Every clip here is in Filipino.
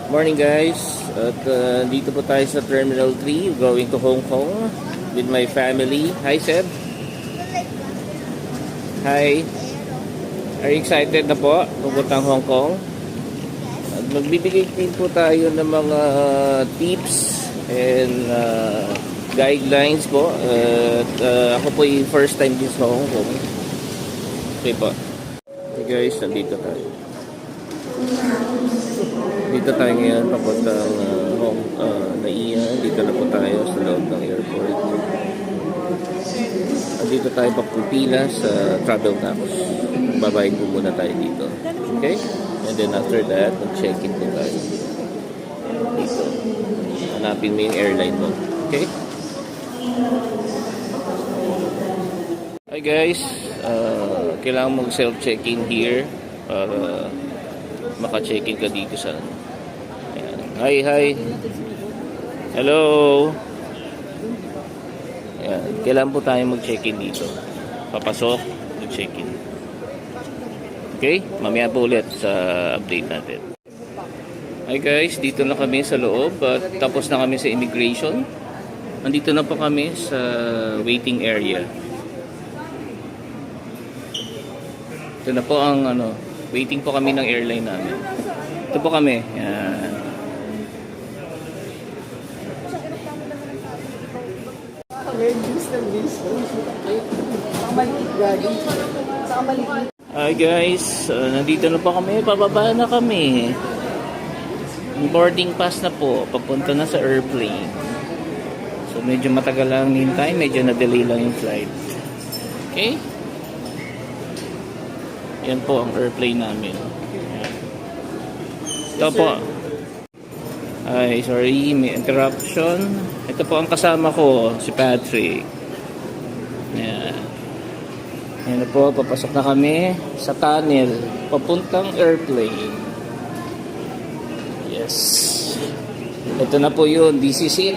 Morning guys, at dito po tayo sa Terminal 3 going to Hong Kong with my family. Hi Seb. Hi. Are you excited na po pupuntang Hong Kong? At magbibigay din po tayo ng mga tips and guidelines po. At ako po yung first time din sa Hong Kong. Okay po. Okay guys, nandito tayo. Dito tayo ngayon papuntang Naiya. Dito na po tayo sa loob ng airport. Dito tayo papupila sa travel tax. Babayad po muna tayo dito. Okay? And then after that, mag-check-in po tayo. Dito. Hanapin mo yung airline mo. Okay? Hi guys. Kailangan mag-self-check-in here para maka-check-in ka dito sa ayan. Hi. Hello. Ayan. Kailangan po tayo mag-check-in dito. Papasok, mag-check-in. Okay? Mamaya po ulit sa update natin. Hi guys, dito na kami sa loob at tapos na kami sa immigration. Nandito na po kami sa waiting area. Ito na po ang waiting po kami ng airline namin. Ito po kami. Yan. Hi guys, nandito na po kami. Pababa na kami. Boarding pass na po. Papunta na sa airplane. So medyo matagal lang yung time. Medyo na-delay lang yung flight. Okay? Yan po ang airplane namin. Yan. Ito po. Ay, sorry, may interruption. Ito po ang kasama ko, si Patrick. Yan. Yan na po, papasok na kami sa tunnel. Papuntang airplane. Yes. Ito na po yun, this is it.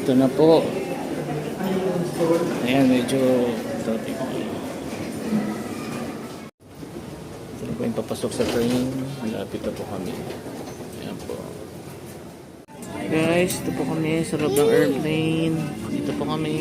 Ito na po. Ayan, medyo topic. Ito po yung papasok sa train. Malapit na po kami. Ayan po. Hi guys, ito po kami sa loob ng airplane. Dito po kami.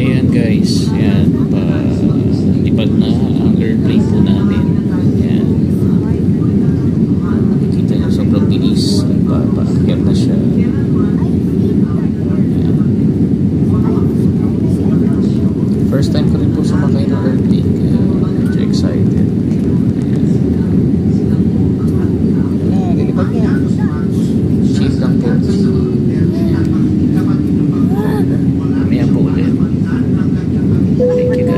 Ayan guys, ayan, lipad na ang airplane po namin. Ayan, nakikita nyo sobrang bilis, paakyat na siya. Ayan. First time ko rin po sumakay ng airplane, kaya medyo excited. Ayan, lilipad niya. Cheap lang po. Mamaya po ulit. Thank you.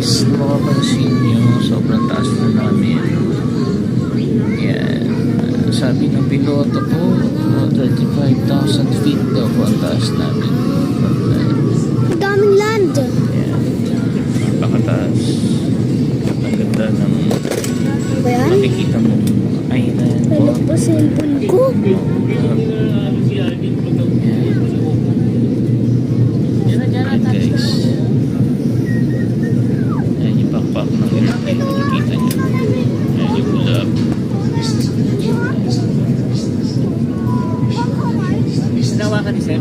guys, makapansin nyo, sobrang taas na namin. Yan. Sabi ng piloto ko, 35,000 feet daw po ang taas namin. Ang daming land. Yan. Napakataas. Ang ganda ng Ba yan? makikita mo. Island po. Ano pa cellphone ko? Yan guys. Ayan yung backpack ng airplane. Nakikita nyo. Ayan yung ulap. Sinawa ka ni Seb?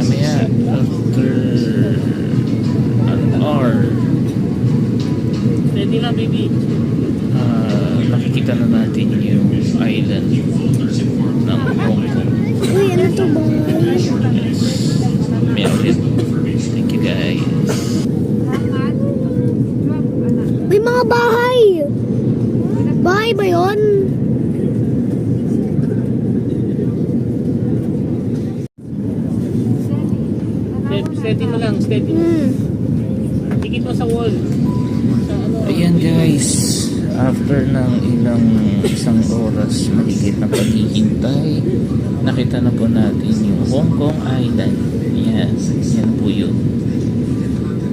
Maya after an hour. Ready na baby. Nakikita na natin yung island ng Hong Kong. Uy, ano to ba? Meron. Thank you guys. May mga bahay. Bahay ba yun? Steady mo lang, steady. Tikit mo sa wall. Sa ano. Ayan guys, after ng isang oras mahigit na paghihintay, nakita na po natin yung Hong Kong Island. Yan, yan po yun.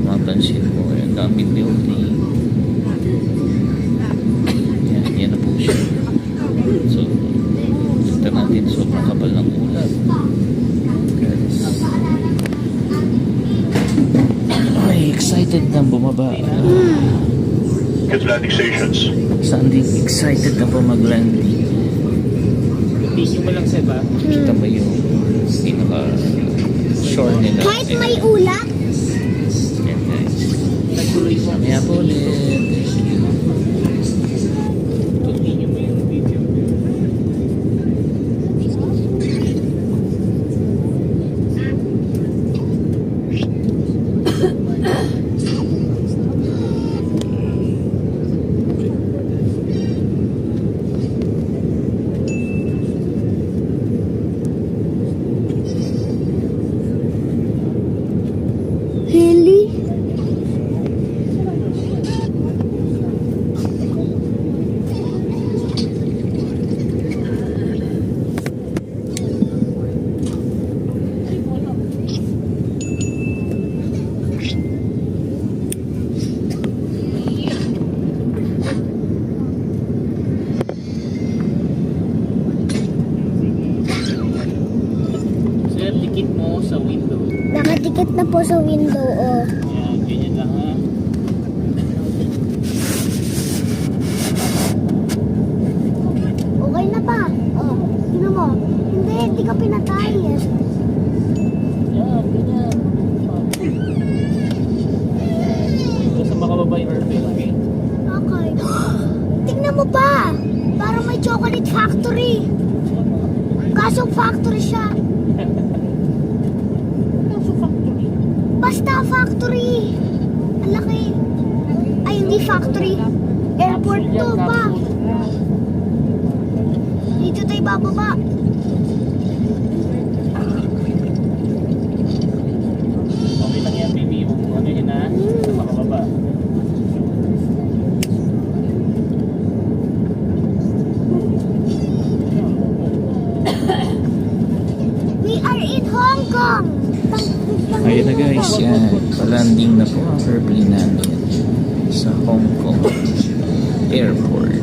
Mapansin mo, yung gamit building. Yan, yan na po siya. So, kita natin sobrang kapal ng ulan. Guys. Ay, excited na bumaba. Get landing stations. Saan din excited na po mag-landing. Tissue mo lang, Seb, ha? Kita mo yung pinaka-shore nila. Kahit may ulap? Yan guys. Nagtuloy mo. Mamaya po ulit. Thank you. Continue mo yung video. Really? Seb, tikit mo sa window. Nakatikit na po sa window, oh. Yan, ganyan lang, ha? Okay na ba? Oh, sino mo? Hindi ka pinatay. Yan, ganyan. Ito sa makababa yung airplane, okay? Okay. Tingnan mo pa! Parang may chocolate factory. Kaso factory siya. Basta factory. Ang laki. Ay, hindi factory. Airport to pa. Dito tayo bababa. Okay lang yan, baby. Ano yun, ha? Sa makababa. We are in Hong Kong. Ayun na guys, yan. Palanding na po ang airplane namin sa Hong Kong Airport.